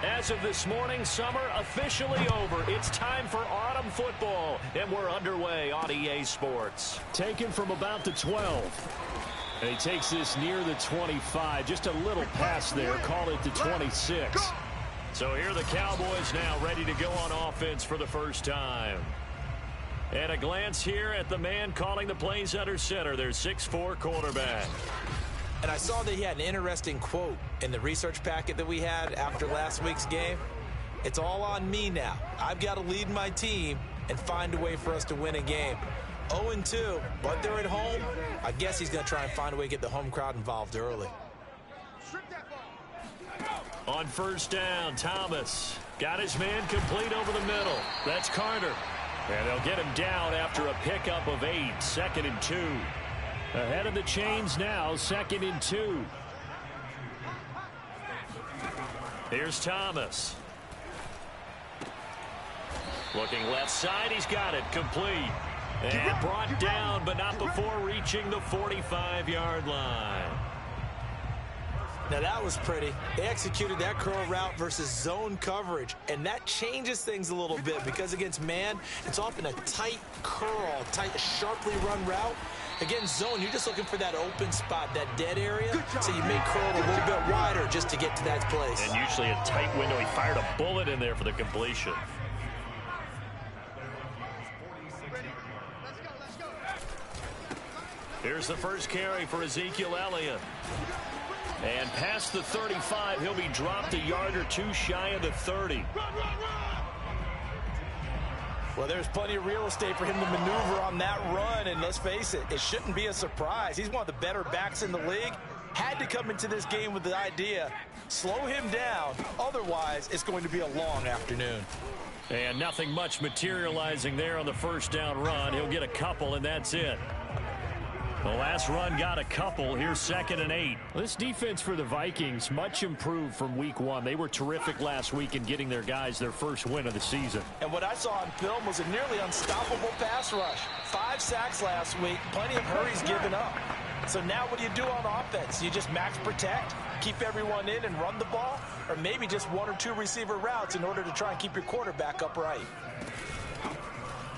As of this morning, summer officially over. It's time for autumn football, and we're underway on EA Sports. Taken from about the 12. And he takes this near the 25. Just a little pass there. Call it the 26. So here are the Cowboys now ready to go on offense for the first time. And a glance here at the man calling the plays under center, their 6'4" quarterback. And I saw that he had an interesting quote in the research packet that we had after last week's game. It's all on me now. I've got to lead my team and find a way for us to win a game. 0-2, but they're at home. I guess he's going to try and find a way to get the home crowd involved early. On first down, Thomas got his man complete over the middle. That's Carter. And they'll get him down after a pickup of 8, 2nd and 2. Ahead of the chains now, 2nd and 2. Here's Thomas. Looking left side, he's got it, complete. And brought down, but not before reaching the 45-yard line. Now that was pretty. They executed that curl route versus zone coverage, and that changes things a little bit because against man, it's often a tight curl, tight, sharply run route. Against zone, you're just looking for that open spot, that dead area, so you may curl it a little bit wider just to get to that place. And usually a tight window. He fired a bullet in there for the completion. Here's the first carry for Ezekiel Elliott. And past the 35, he'll be dropped a yard or two shy of the 30. Well, there's plenty of real estate for him to maneuver on that run, and let's face it, it shouldn't be a surprise. He's one of the better backs in the league. Had to come into this game with the idea, slow him down, otherwise it's going to be a long afternoon. And nothing much materializing there on the first down run. He'll get a couple, and that's it. The last run got a couple. Here's 2nd and 8. This defense for the Vikings, much improved from week 1. They were terrific last week in getting their guys their first win of the season. And what I saw on film was a nearly unstoppable pass rush. 5 sacks last week, plenty of hurries given up. So now what do you do on offense? You just max protect, keep everyone in and run the ball, or maybe just 1 or 2 receiver routes in order to try and keep your quarterback upright.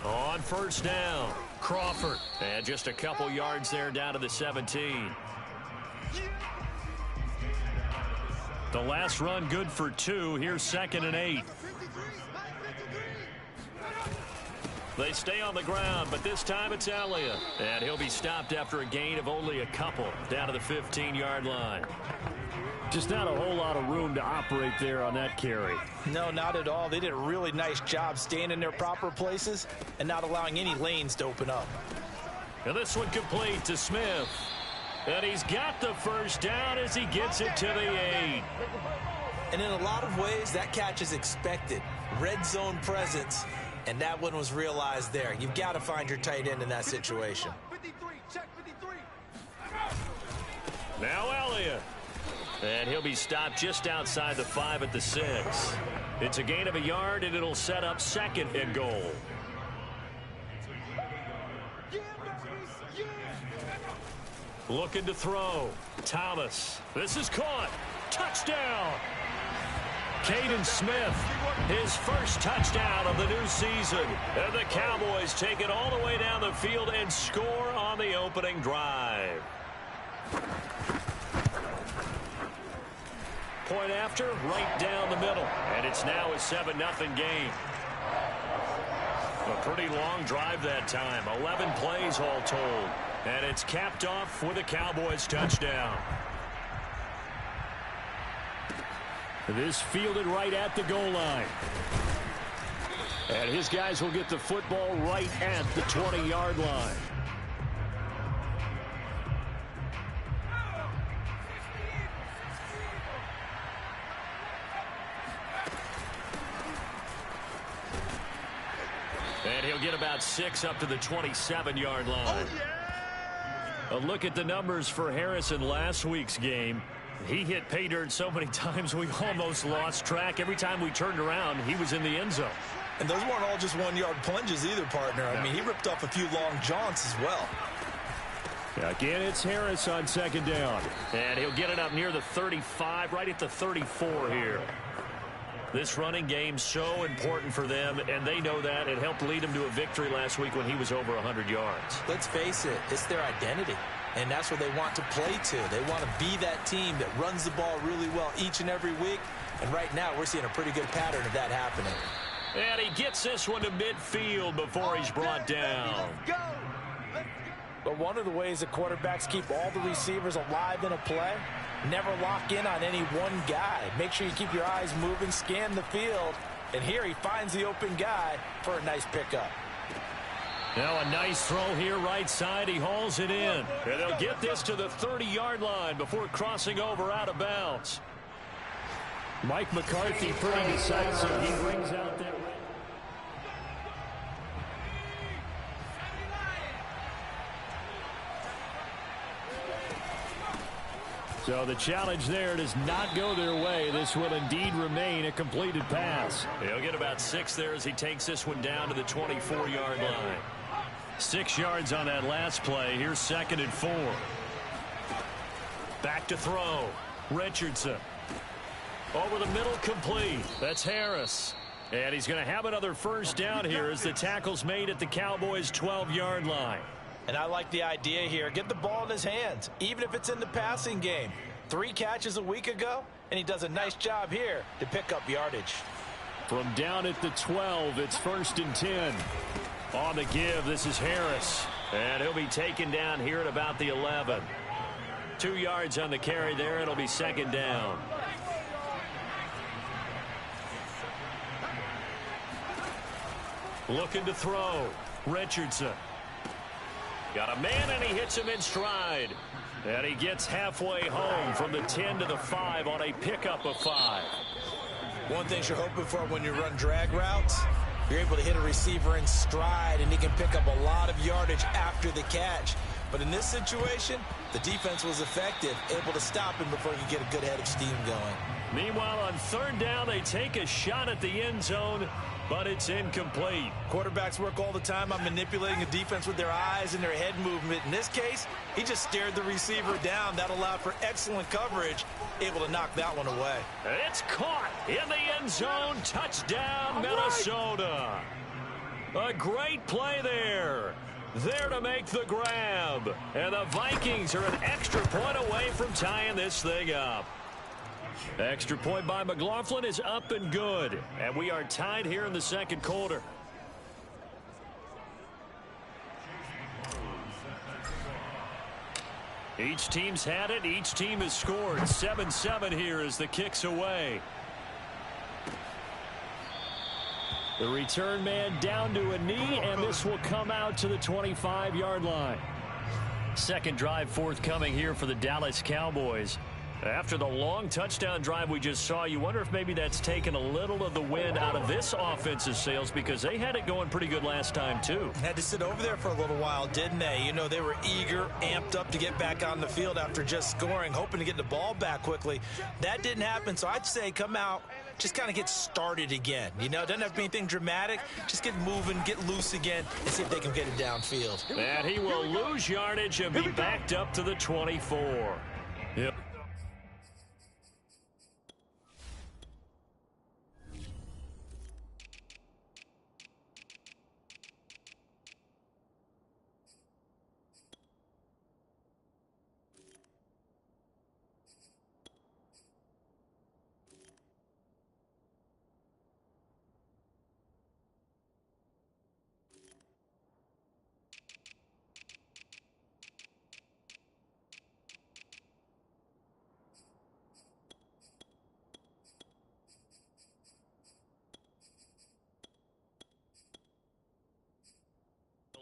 On first down, Crawford. And just a couple yards there down to the 17. The last run good for 2. Here's 2nd and 8. They stay on the ground, but this time it's Elliott. And he'll be stopped after a gain of only a couple down to the 15-yard line. Just not a whole lot of room to operate there on that carry. No, not at all. They did a really nice job staying in their proper places and not allowing any lanes to open up. And this one complete to Smith. And he's got the first down as he gets it to the 8. And in a lot of ways, that catch is expected. Red zone presence, and that one was realized there. You've got to find your tight end in that situation. Now Elliott. And he'll be stopped just outside the 5 at the 6. It's a gain of a yard, and it'll set up 2nd and goal. Looking to throw. Thomas. This is caught. Touchdown. Caden Smith, his first touchdown of the new season. And the Cowboys take it all the way down the field and score on the opening drive. Point after, right down the middle. And it's now a 7-0 game. A pretty long drive that time. 11 plays all told. And it's capped off with a Cowboys touchdown. This fielded right at the goal line. And his guys will get the football right at the 20-yard line. And he'll get about 6 up to the 27-yard line. A look at the numbers for Harrison last week's game. He hit pay dirt so many times we almost lost track. Every time we turned around, he was in the end zone. And those weren't all just 1-yard plunges either, partner. I mean, he ripped off a few long jaunts as well. Again, it's Harris on 2nd down. And he'll get it up near the 35, right at the 34 here. This running game's so important for them, and they know that. It helped lead them to a victory last week when he was over 100 yards. Let's face it, it's their identity, and that's what they want to play to. They want to be that team that runs the ball really well each and every week, and right now we're seeing a pretty good pattern of that happening. And he gets this one to midfield before he's brought down. But one of the ways that quarterbacks keep all the receivers alive in a play, never lock in on any one guy. Make sure you keep your eyes moving, scan the field. And here he finds the open guy for a nice pickup. Now a nice throw here right side. He hauls it in. And they'll get this to the 30-yard line before crossing over out of bounds. Mike McCarthy pretty decisive. He brings out that. So the challenge there does not go their way. This will indeed remain a completed pass. He'll get about 6 there as he takes this one down to the 24-yard line. 6 yards on that last play. Here's 2nd and 4. Back to throw. Richardson. Over the middle, complete. That's Harris. And he's going to have another first down here as the tackle's made at the Cowboys' 12-yard line. And I like the idea here. Get the ball in his hands, even if it's in the passing game. 3 catches a week ago, and he does a nice job here to pick up yardage. From down at the 12, it's 1st and 10. On the give, this is Harris. And he'll be taken down here at about the 11. 2 yards on the carry there. It'll be 2nd down. Looking to throw. Richardson. Got a man, and he hits him in stride. And he gets halfway home from the 10 to the 5 on a pickup of 5. One thing you're hoping for when you run drag routes, you're able to hit a receiver in stride, and he can pick up a lot of yardage after the catch. But in this situation, the defense was effective, able to stop him before he could get a good head of steam going. Meanwhile, on 3rd down, they take a shot at the end zone, but it's incomplete. Quarterbacks work all the time on manipulating a defense with their eyes and their head movement. In this case, he just stared the receiver down. That allowed for excellent coverage, able to knock that one away. It's caught in the end zone. Touchdown, Minnesota. A great play there. There to make the grab. And the Vikings are an extra point away from tying this thing up. Extra point by McLaughlin is up and good. And we are tied here in the 2nd quarter. Each team's had it. Each team has scored. 7-7 here as the kick's away. The return man down to a knee, and this will come out to the 25-yard line. 2nd drive forthcoming here for the Dallas Cowboys. After the long touchdown drive we just saw, you wonder if maybe that's taken a little of the wind out of this offensive sails, because they had it going pretty good last time too. Had to sit over there for a little while, didn't they? You know, they were eager, amped up to get back on the field after just scoring, hoping to get the ball back quickly. That didn't happen, so I'd say come out, just kind of get started again. You know, doesn't have to be anything dramatic. Just get moving, get loose again, and see if they can get it downfield. And he will lose yardage and be backed up to the 24. Yep.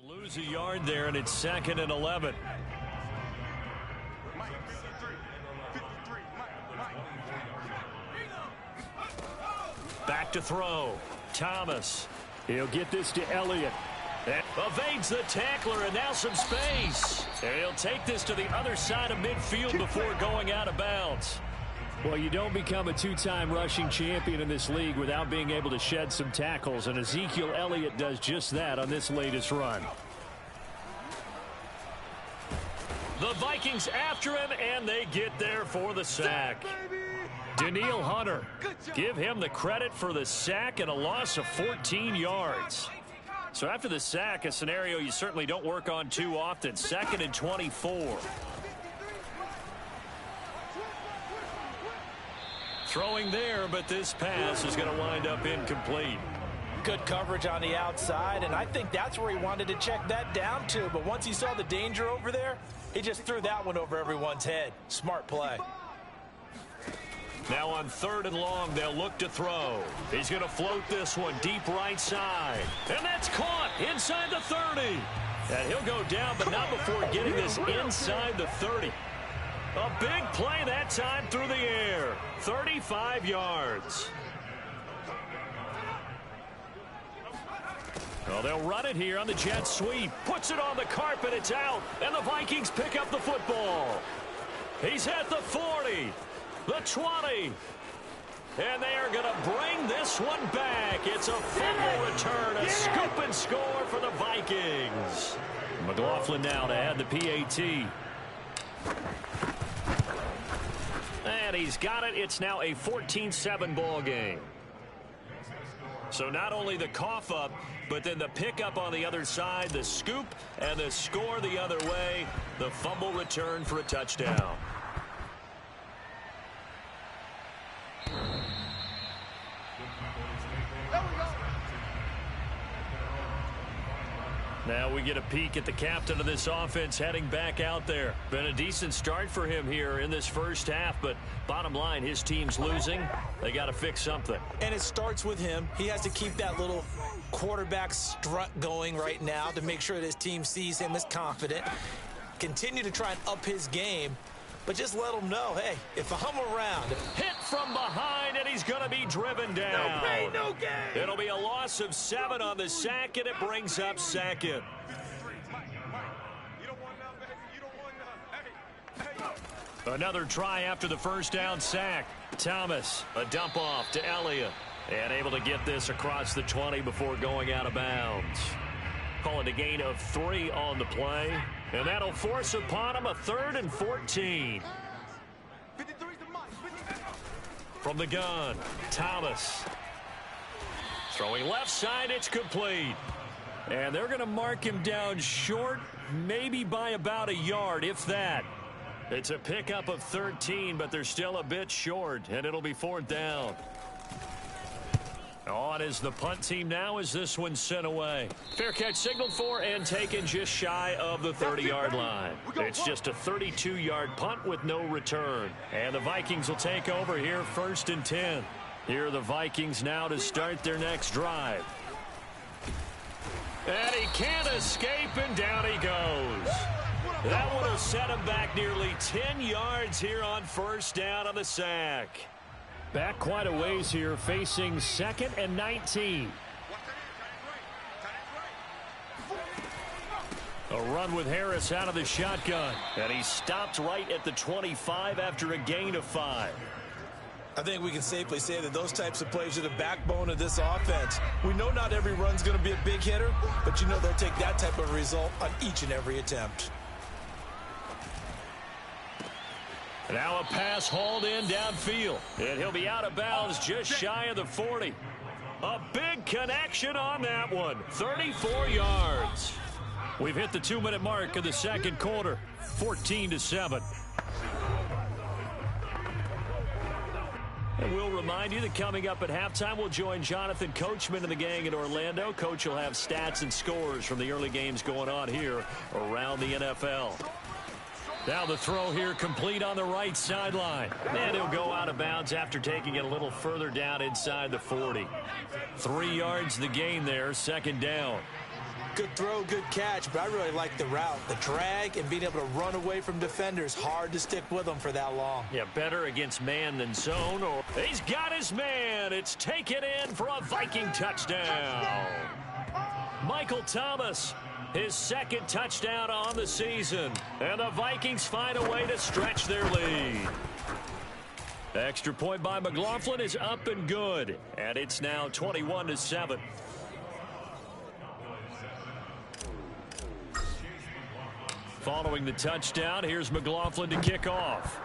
Lose a yard there, and it's 2nd and 11. Back to throw. Thomas. He'll get this to Elliott. And evades the tackler, and now some space. And he'll take this to the other side of midfield before going out of bounds. Well, you don't become a 2-time rushing champion in this league without being able to shed some tackles, and Ezekiel Elliott does just that on this latest run. The Vikings after him, and they get there for the sack. Daniil Hunter. Give him the credit for the sack and a loss of 14 yards. So after the sack, a scenario you certainly don't work on too often. 2nd and 24. Throwing there, but this pass is going to wind up incomplete. Good coverage on the outside, and I think that's where he wanted to check that down to. But once he saw the danger over there, he just threw that one over everyone's head. Smart play. Now on 3rd and long, they'll look to throw. He's going to float this one deep right side. And that's caught inside the 30. And he'll go down, but not before getting this inside the 30. A big play that time through the air. 35 yards. Well, they'll run it here on the jet sweep. Puts it on the carpet. It's out. And the Vikings pick up the football. He's at the 40. The 20. And they are going to bring this one back. It's a fumble return. A scoop and score for the Vikings. McLaughlin now to add the PAT. And he's got it. It's now a 14-7 ball game. So not only the cough up, but then the pickup on the other side, the scoop, and the score the other way. The fumble return for a touchdown. Now we get a peek at the captain of this offense heading back out there. Been a decent start for him here in this first half, but bottom line, his team's losing. They got to fix something. And it starts with him. He has to keep that little quarterback strut going right now to make sure that his team sees him as confident. Continue to try and up his game, but just let him know, hey, if I'm around. Hit from behind, and he's going to be driven down. No pain, no gain. It'll be a loss of 7 on the sack, and it brings up 2nd. Another try after the first down sack. Thomas, a dump off to Elliott, and able to get this across the 20 before going out of bounds. Call it a gain of 3 on the play, and that'll force upon him a 3rd and 14. From the gun, Thomas. Throwing left side, it's complete. And they're going to mark him down short, maybe by about a yard, if that. It's a pickup of 13, but they're still a bit short, and it'll be 4th down. On is the punt team now as this one's sent away. Fair catch signaled for and taken just shy of the 30-yard line. It's just a 32-yard punt with no return. And the Vikings will take over here 1st and 10. Here are the Vikings now to start their next drive. And he can't escape, and down he goes. That would have set him back nearly 10 yards here on 1st down on the sack. Back quite a ways here, facing 2nd and 19. A run with Harris out of the shotgun. And he stopped right at the 25 after a gain of 5. I think we can safely say that those types of plays are the backbone of this offense. We know not every run's going to be a big hitter, but you know they'll take that type of result on each and every attempt. Now a pass hauled in downfield. And he'll be out of bounds just shy of the 40. A big connection on that one. 34 yards. We've hit the 2-minute mark of the second quarter. 14-7. And we'll remind you that coming up at halftime, we'll join Jonathan Coachman and the gang in Orlando. Coach will have stats and scores from the early games going on here around the NFL. Now the throw here complete on the right sideline. And he'll go out of bounds after taking it a little further down inside the 40. 3 yards the gain there, 2nd down. Good throw, good catch, but I really like the route. The drag and being able to run away from defenders. Hard to stick with them for that long. Yeah, better against man than zone. Or he's got his man. It's taken in for a Viking touchdown. Michael Thomas, his 2nd touchdown on the season. And the Vikings find a way to stretch their lead. Extra point by McLaughlin is up and good. And it's now 21-7. Following the touchdown, here's McLaughlin to kick off.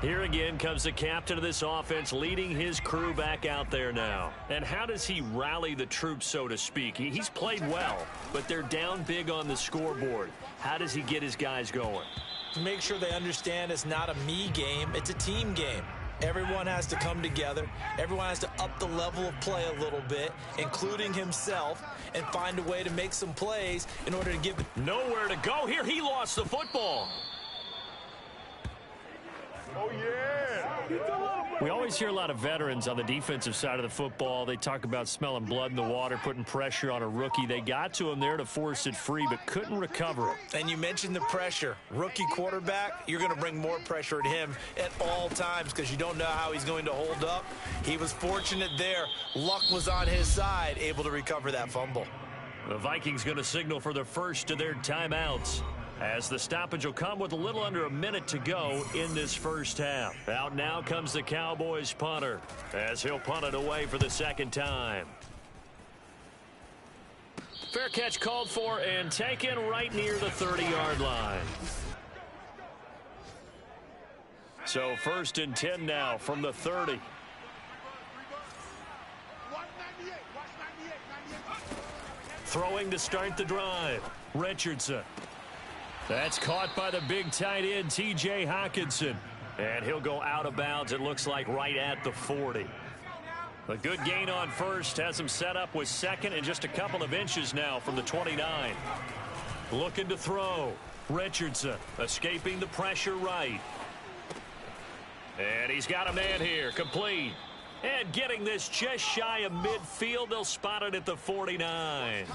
Here again comes the captain of this offense leading his crew back out there now. And how does he rally the troops, so to speak? He's played well, but they're down big on the scoreboard. How does he get his guys going? To make sure they understand it's not a me game, it's a team game. Everyone has to come together. Everyone has to up the level of play a little bit, including himself, and find a way to make some plays in order to give the... Nowhere to go here. He lost the football. Oh, yeah. We always hear a lot of veterans on the defensive side of the football. They talk about smelling blood in the water, putting pressure on a rookie. They got to him there to force it free, but couldn't recover it. And you mentioned the pressure. Rookie quarterback, you're going to bring more pressure at him at all times because you don't know how he's going to hold up. He was fortunate there. Luck was on his side, able to recover that fumble. The Vikings going to signal for the first of their timeouts, as the stoppage will come with a little under a minute to go in this first half. Out now comes the Cowboys punter, as he'll punt it away for the second time. Fair catch called for and taken right near the 30-yard line. So 1st and 10 now from the 30. Throwing to start the drive, Richardson. That's caught by the big tight end, T.J. Hockenson. And he'll go out of bounds, it looks like, right at the 40. A good gain on first, has him set up with second and just a couple of inches now from the 29. Looking to throw. Richardson escaping the pressure right. And he's got a man here, complete. And getting this just shy of midfield, they'll spot it at the 49.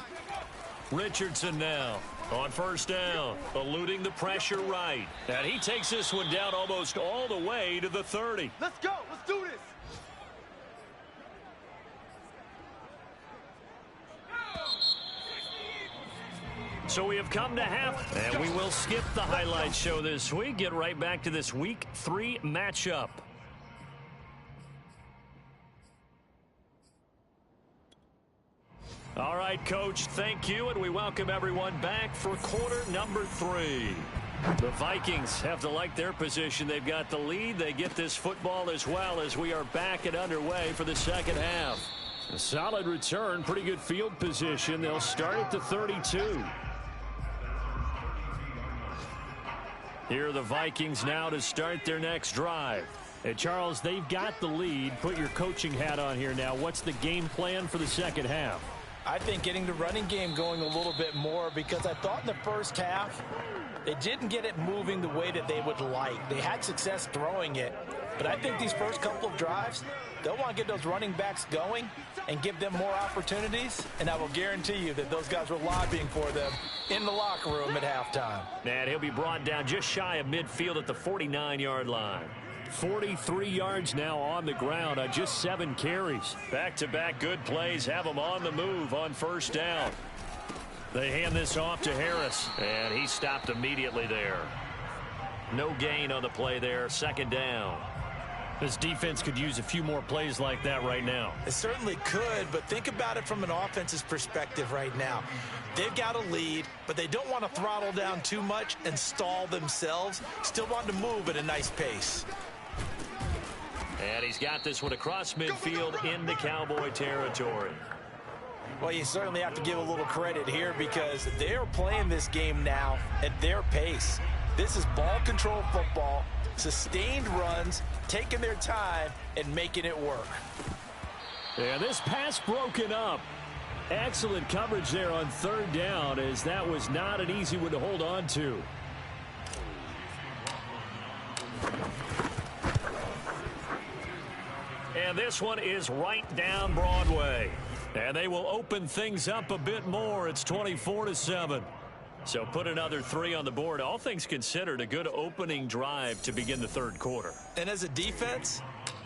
Richardson now on first down, eluding the pressure right. And he takes this one down almost all the way to the 30. Let's go. Let's do this. So we have come to half, and we will skip the highlight show this week. Get right back to this Week 3 matchup. All right, Coach, thank you, and we welcome everyone back for quarter number 3. The Vikings have to like their position. They've got the lead. They get this football as well as we are back and underway for the second half. A solid return, pretty good field position. They'll start at the 32. Here are the Vikings now to start their next drive. Hey, Charles, they've got the lead. Put your coaching hat on here now. What's the game plan for the second half? I think getting the running game going a little bit more, because I thought in the first half they didn't get it moving the way that they would like. They had success throwing it, but I think these first couple of drives, they'll want to get those running backs going and give them more opportunities, and I will guarantee you that those guys were lobbying for them in the locker room at halftime. And he'll be brought down just shy of midfield at the 49-yard line. 43 yards now on the ground on just 7 carries. Back-to-back good plays have them on the move on first down. They hand this off to Harris, and he stopped immediately there. No gain on the play there, second down. This defense could use a few more plays like that right now. It certainly could, but think about it from an offense's perspective right now. They've got a lead, but they don't want to throttle down too much and stall themselves. Still want to move at a nice pace. And he's got this one across midfield into Cowboy territory. Well, you certainly have to give a little credit here because they're playing this game now at their pace. This is ball control football, sustained runs, taking their time and making it work. And this pass broken up. Excellent coverage there on third down, as that was not an easy one to hold on to. And this one is right down Broadway. And they will open things up a bit more. It's 24-7. So put another 3 on the board. All things considered, a good opening drive to begin the third quarter. And as a defense,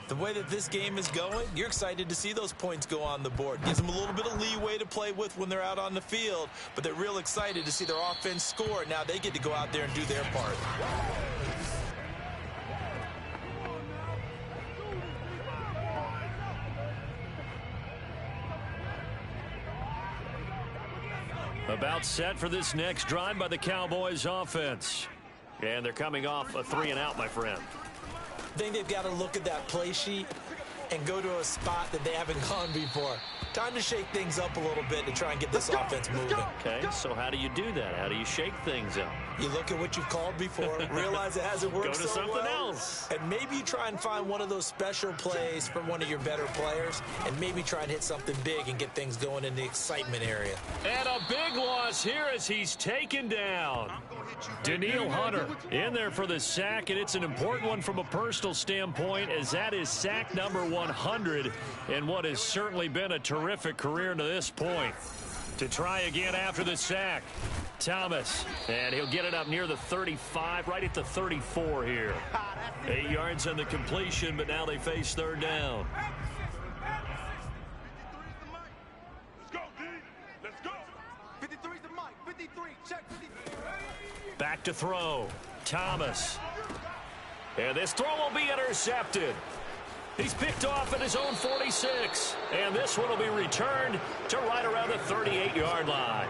the way that this game is going, you're excited to see those points go on the board. Gives them a little bit of leeway to play with when they're out on the field, but they're real excited to see their offense score. Now they get to go out there and do their part. About set for this next drive by the Cowboys offense. And they're coming off a 3-and-out, my friend. I think they've got to look at that play sheet and go to a spot that they haven't gone before. Time to shake things up a little bit to try and get this offense moving. Okay, so how do you do that? How do you shake things up? You look at what you've called before, realize it hasn't worked Go to so something well, else. and maybe you try and find one of those special plays from one of your better players, and maybe try and hit something big and get things going in the excitement area. And a big loss here as he's taken down. Daniil Hunter in there for the sack, and it's an important one from a personal standpoint, as that is sack number 100 in what has certainly been a terrific career to this point. To try again after the sack, Thomas, and he'll get it up near the 35, right at the 34 here. 8 yards on the completion, but now they face third down. Let's go, D. Let's go. 53's the mic. 53. Check 53. Back to throw. Thomas. And this throw will be intercepted. He's picked off at his own 46. And this one will be returned to right around the 38-yard line.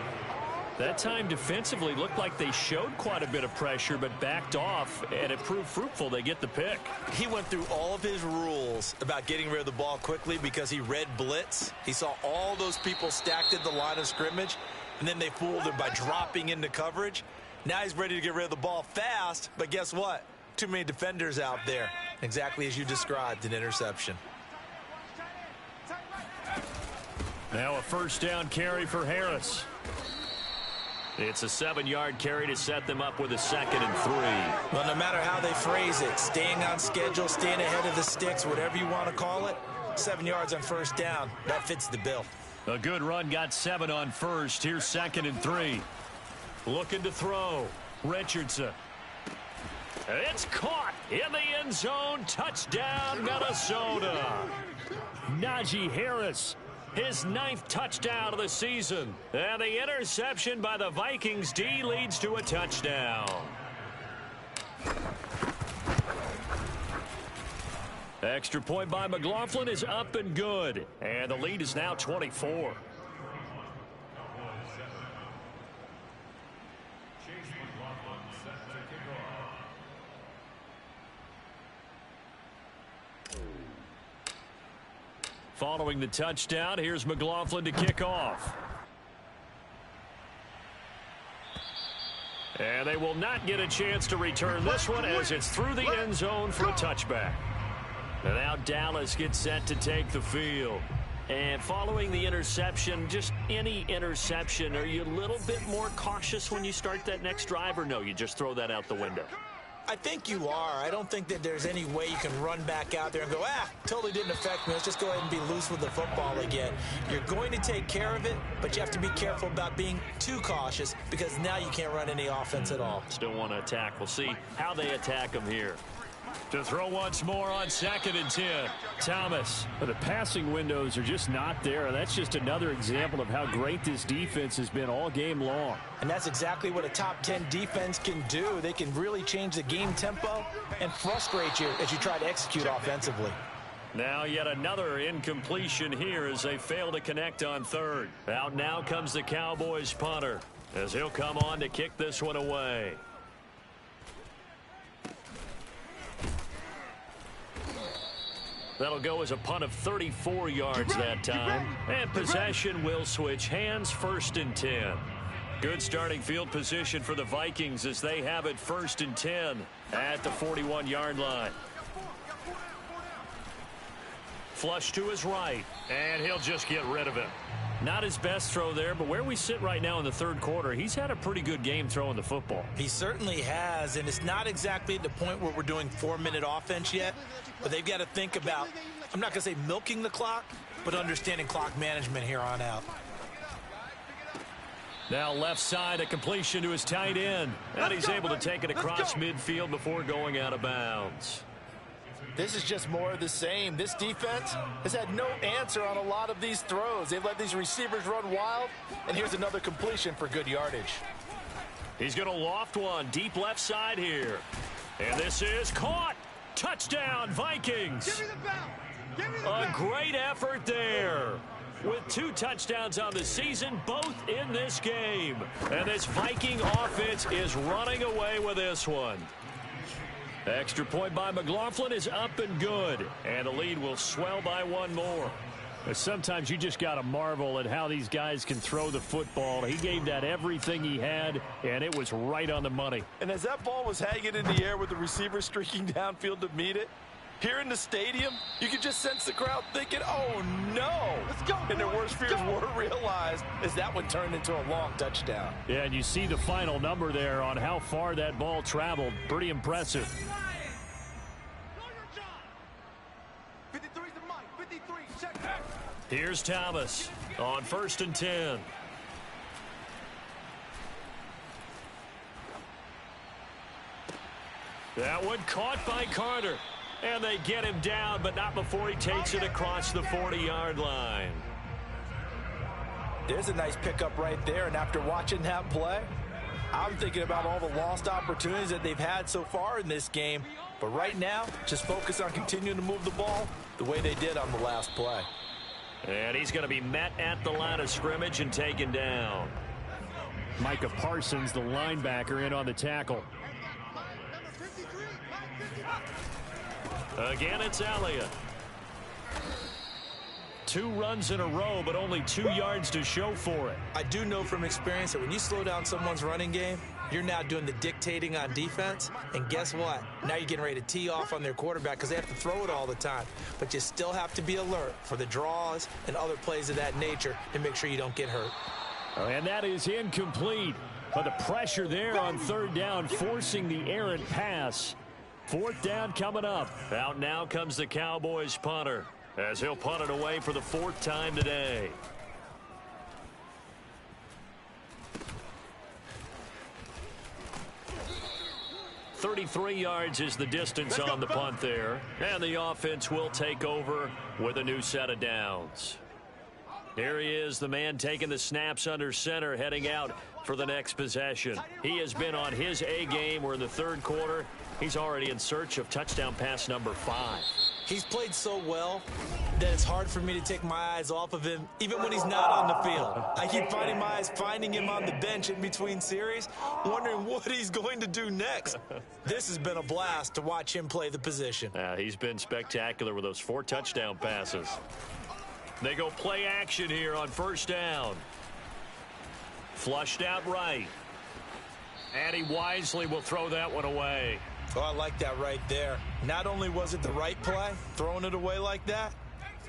That time defensively looked like they showed quite a bit of pressure but backed off, and it proved fruitful. They get the pick. He went through all of his rules about getting rid of the ball quickly because he read blitz. He saw all those people stacked at the line of scrimmage, and then they fooled him by dropping into coverage. Now he's ready to get rid of the ball fast, but guess what? Too many defenders out there. Exactly as you described, an interception. Now a first down carry for Harris. It's a 7-yard carry to set them up with a 2nd and 3. Well, no matter how they phrase it, staying on schedule, staying ahead of the sticks, whatever you want to call it, 7 yards on first down, that fits the bill. A good run, got 7 on first. Here's 2nd and 3. Looking to throw. Richardson. It's caught in the end zone. Touchdown, Minnesota. Najee Harris, his 9th touchdown of the season. And the interception by the Vikings D leads to a touchdown. Extra point by McLaughlin is up and good. And the lead is now 24. Following the touchdown, here's McLaughlin to kick off. And they will not get a chance to return this one as it's through the end zone for a touchback. And now Dallas gets set to take the field. And following the interception, just any interception, are you a little bit more cautious when you start that next drive, or no, you just throw that out the window? I think you are. I don't think that there's any way you can run back out there and go, totally didn't affect me. Let's just go ahead and be loose with the football again. You're going to take care of it, but you have to be careful about being too cautious because now you can't run any offense at all. Still want to attack. We'll see how they attack them here. To throw once more on 2nd and 10. Thomas. But the passing windows are just not there. And that's just another example of how great this defense has been all game long. And that's exactly what a top 10 defense can do. They can really change the game tempo and frustrate you as you try to execute offensively. Now yet another incompletion here as they fail to connect on 3rd. Out now comes the Cowboys punter as he'll come on to kick this one away. That'll go as a punt of 34 yards that time. And possession will switch hands, 1st and 10. Good starting field position for the Vikings as they have it 1st and 10 at the 41-yard line. Flush to his right, and he'll just get rid of it. Not his best throw there, but where we sit right now in the 3rd quarter, he's had a pretty good game throwing the football. He certainly has, and it's not exactly at the point where we're doing 4-minute offense yet, but they've got to think about, I'm not going to say milking the clock, but understanding clock management here on out. Now left side, a completion to his tight end, and he's able to take it across midfield before going out of bounds. This is just more of the same. This defense has had no answer on a lot of these throws. They've let these receivers run wild, and here's another completion for good yardage. He's going to loft one deep left side here. And this is caught. Touchdown, Vikings. A great effort there. With 2 touchdowns on the season, both in this game. And this Viking offense is running away with this one. Extra point by McLaughlin is up and good. And the lead will swell by one more. Sometimes you just got to marvel at how these guys can throw the football. He gave that everything he had, and it was right on the money. And as that ball was hanging in the air with the receiver streaking downfield to meet it, here in the stadium, you could just sense the crowd thinking, oh, no. Let's go, and their boys. worst fears were realized as that one turned into a long touchdown. Yeah, and you see the final number there on how far that ball traveled. Pretty impressive. 53's the mic. 53, check. Here's Thomas on 1st and 10. That one caught by Carter. And they get him down, but not before he takes it across the 40-yard line. There's a nice pickup right there, and after watching that play, I'm thinking about all the lost opportunities that they've had so far in this game. But right now, just focus on continuing to move the ball the way they did on the last play. And he's going to be met at the line of scrimmage and taken down. Micah Parsons, the linebacker, in on the tackle. Again, it's Elliott. 2 runs in a row, but only 2 yards to show for it. I do know from experience that when you slow down someone's running game, you're now doing the dictating on defense. And guess what? Now you're getting ready to tee off on their quarterback because they have to throw it all the time. But you still have to be alert for the draws and other plays of that nature to make sure you don't get hurt. And that is incomplete. But the pressure there on 3rd down, forcing the errant pass. 4th down coming up. Out now comes the Cowboys punter as he'll punt it away for the 4th time today. .33 yards is the distance on the punt there. And the offense will take over with a new set of downs. Here he is, the man taking the snaps under center, heading out for the next possession. He has been on his A game. We're in the 3rd quarter. He's already in search of touchdown pass number 5. He's played so well that it's hard for me to take my eyes off of him, even when he's not on the field. I keep finding my eyes finding him on the bench in between series, wondering what he's going to do next. This has been a blast to watch him play the position. He's been spectacular with those 4 touchdown passes. They go play action here on 1st down. Flushed out right. And he wisely will throw that one away. Oh, I like that right there. Not only was it the right play, throwing it away like that,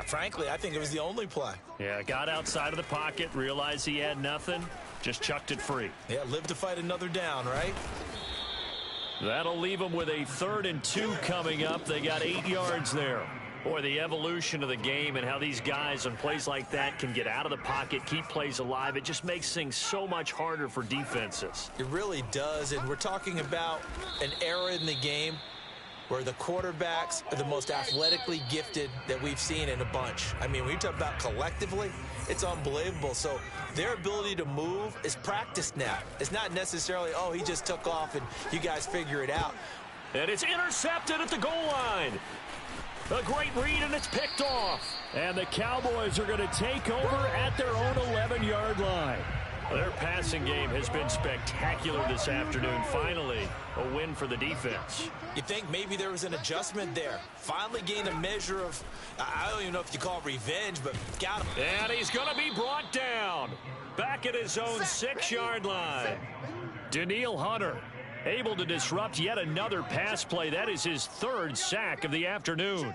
frankly, I think it was the only play. Yeah, got outside of the pocket, realized he had nothing, just chucked it free. Yeah, live to fight another down, right? That'll leave them with a 3rd and 2 coming up. They got 8 yards there. Boy, the evolution of the game and how these guys on plays like that can get out of the pocket, keep plays alive, it just makes things so much harder for defenses. It really does, and we're talking about an era in the game where the quarterbacks are the most athletically gifted that we've seen in a bunch. I mean, when you talk about collectively, it's unbelievable. So their ability to move is practiced now. It's not necessarily, oh, he just took off and you guys figure it out. And it's intercepted at the goal line. A great read, and it's picked off. And the Cowboys are going to take over at their own 11-yard line. Their passing game has been spectacular this afternoon. Finally, a win for the defense. You think maybe there was an adjustment there. Finally gained a measure of, I don't even know if you call it revenge, but got him. And he's going to be brought down. Back at his own 6-yard line. Daniil Hunter able to disrupt yet another pass play. That is his 3rd sack of the afternoon.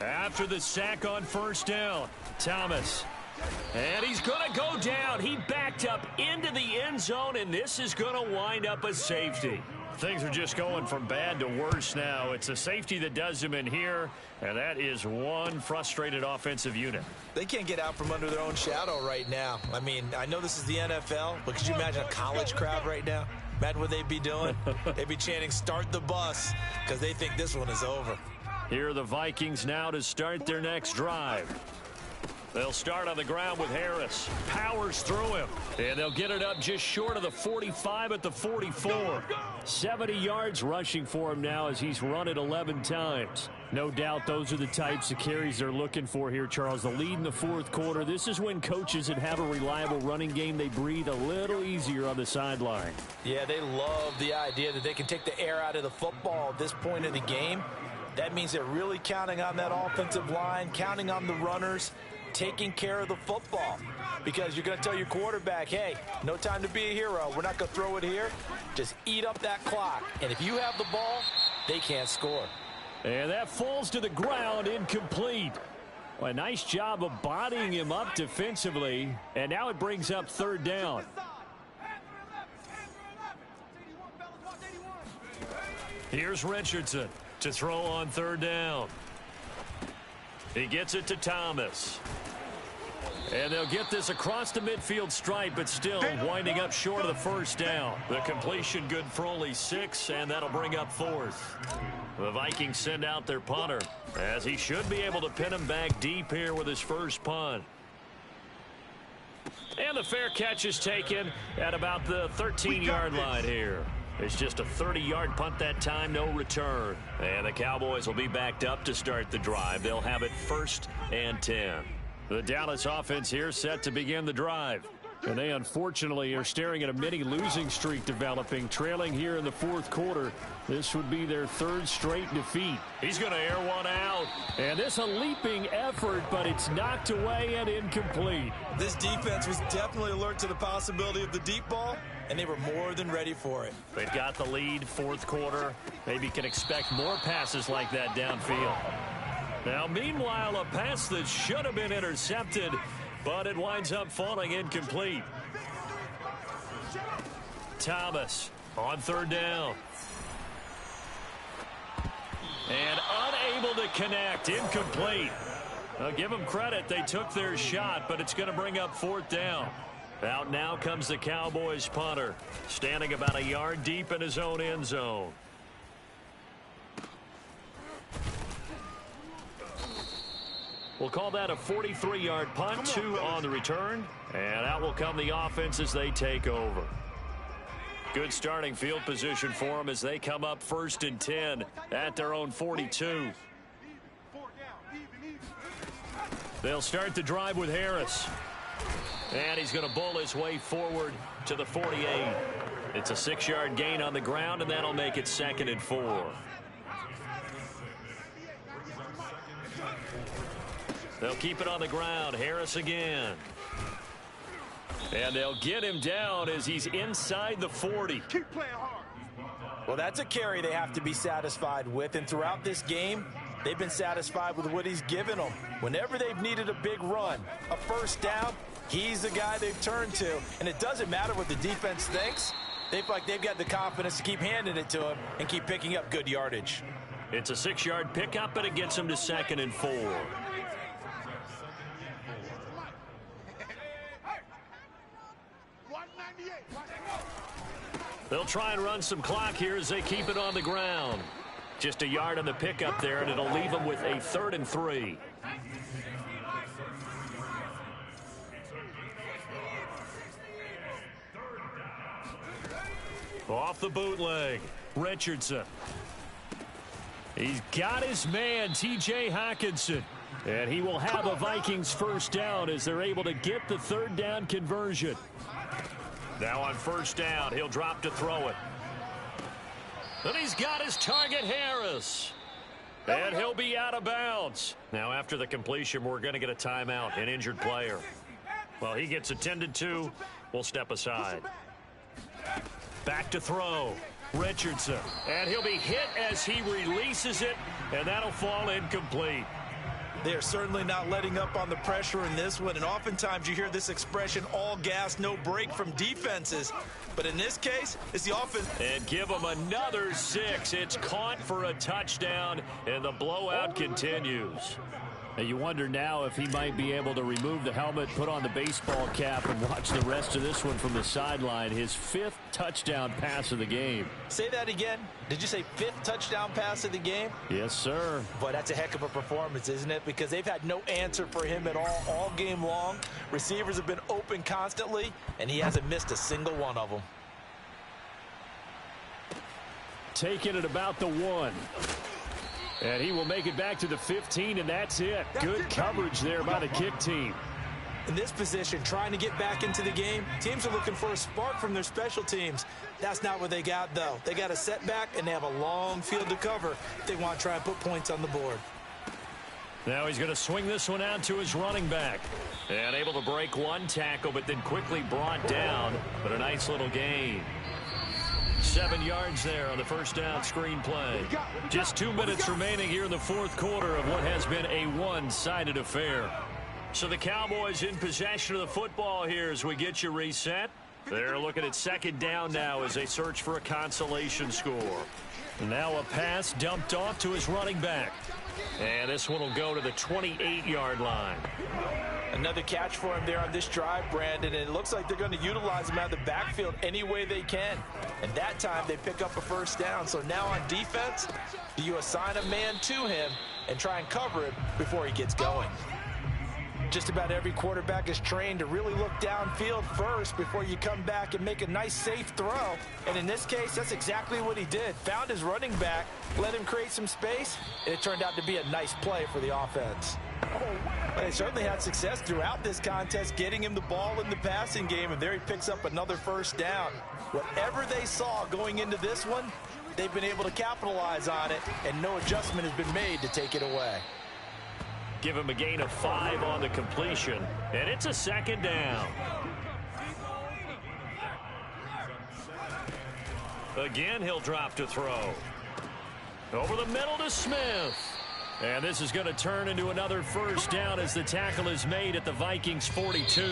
After the sack on 1st down, Thomas. And he's going to go down. He backed up into the end zone, and this is going to wind up a safety. Things are just going from bad to worse now. It's a safety that does him in here, and that is one frustrated offensive unit. They can't get out from under their own shadow right now. I mean, I know this is the NFL, but could you imagine a college crowd right now? Imagine what they'd be doing. They'd be chanting, "Start the bus," because they think this one is over. Here are the Vikings now to start their next drive. They'll start on the ground with Harris. Powers through him. And they'll get it up just short of the 45 at the 44. 70 yards rushing for him now as he's run it 11 times. No doubt those are the types of carries they're looking for here, Charles. The lead in the fourth quarter. This is when coaches that have a reliable running game, they breathe a little easier on the sideline. Yeah, they love the idea that they can take the air out of the football at this point of the game. That means they're really counting on that offensive line, counting on the runners, taking care of the football. Because you're going to tell your quarterback, hey, no time to be a hero. We're not going to throw it here. Just eat up that clock. And if you have the ball, they can't score. And that falls to the ground, incomplete. Well, a nice job of bodying him up defensively. And now it brings up third down. Here's Richardson to throw on third down. He gets it to Thomas. And they'll get this across the midfield stripe, but still winding up short of the first down. The completion good for only 6, and that'll bring up fourth. The Vikings send out their punter, as he should be able to pin him back deep here with his first punt. And the fair catch is taken at about the 13-yard line here. It's just a 30-yard punt that time, no return. And the Cowboys will be backed up to start the drive. They'll have it 1st and 10. The Dallas offense here set to begin the drive. And they unfortunately are staring at a mini losing streak developing, trailing here in the fourth quarter. This would be their 3rd straight defeat. He's going to air one out. And this a leaping effort, but it's knocked away and incomplete. This defense was definitely alert to the possibility of the deep ball, and they were more than ready for it. They've got the lead, fourth quarter. Maybe can expect more passes like that downfield. Now, meanwhile, a pass that should have been intercepted, but it winds up falling incomplete. Thomas on third down. And unable to connect, incomplete. I'll give them credit, they took their shot, but it's going to bring up fourth down. Out now comes the Cowboys punter, standing about a yard deep in his own end zone. We'll call that a 43-yard punt, 2 on the return. And out will come the offense as they take over. Good starting field position for them as they come up 1st and 10 at their own 42. They'll start the drive with Harris. And he's going to bull his way forward to the 48. It's a 6-yard gain on the ground, and that'll make it 2nd and 4. They'll keep it on the ground. Harris again. And they'll get him down as he's inside the 40. Keep playing hard. Well, that's a carry they have to be satisfied with. And throughout this game, they've been satisfied with what he's given them. Whenever they've needed a big run, a first down, he's the guy they've turned to. And it doesn't matter what the defense thinks. They feel like they've got the confidence to keep handing it to him and keep picking up good yardage. It's a 6-yard pickup, and it gets him to 2nd and 4. They'll try and run some clock here as they keep it on the ground. Just a yard on the pickup there, and it'll leave them with a 3rd and 3. Off the bootleg, Richardson. He's got his man, T.J. Hockenson. And he will have a Vikings first down as they're able to get the 3rd down conversion. Now on first down, he'll drop to throw it. And he's got his target, Harris. And he'll be out of bounds. Now after the completion, we're going to get a timeout, an injured player. Well, he gets attended to. We'll step aside. Back to throw, Richardson. And he'll be hit as he releases it, and that'll fall incomplete. They are certainly not letting up on the pressure in this one, and oftentimes you hear this expression, all gas, no break from defenses. But in this case, it's the offense. And give them another 6. It's caught for a touchdown, and the blowout continues. You wonder now if he might be able to remove the helmet, put on the baseball cap, and watch the rest of this one from the sideline. His 5th touchdown pass of the game. Say that again. Did you say 5th touchdown pass of the game? Yes, sir. Boy, that's a heck of a performance, isn't it? Because they've had no answer for him at all game long. Receivers have been open constantly, and he hasn't missed a single one of them. Taking it about the 1. And he will make it back to the 15, and that's it. Good coverage there by the kick team. In this position, trying to get back into the game, teams are looking for a spark from their special teams. That's not what they got, though. They got a setback, and they have a long field to cover if they want to try and put points on the board. Now he's going to swing this one out to his running back. And able to break one tackle, but then quickly brought down. But a nice little gain. 7 yards there on the first down screen play. Just 2 minutes remaining here in the 4th quarter of what has been a one-sided affair. So the Cowboys in possession of the football here as we get you reset. They're looking at 2nd down now as they search for a consolation score. Now a pass dumped off to his running back. And this one will go to the 28-yard line. Another catch for him there on this drive, Brandon, and it looks like they're going to utilize him out of the backfield any way they can. And that time they pick up a first down. So now on defense, do you assign a man to him and try and cover it before he gets going? Just about every quarterback is trained to really look downfield first before you come back and make a nice, safe throw. And in this case, that's exactly what he did. Found his running back, let him create some space, and it turned out to be a nice play for the offense. They certainly had success throughout this contest, getting him the ball in the passing game, and there he picks up another first down. Whatever they saw going into this one, they've been able to capitalize on it, and no adjustment has been made to take it away. Give him a gain of 5 on the completion, and it's a 2nd down. Again, he'll drop to throw. Over the middle to Smith. And this is going to turn into another first down as the tackle is made at the Vikings 42.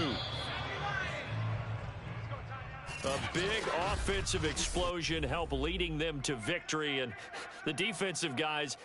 A big offensive explosion help leading them to victory, and the defensive guys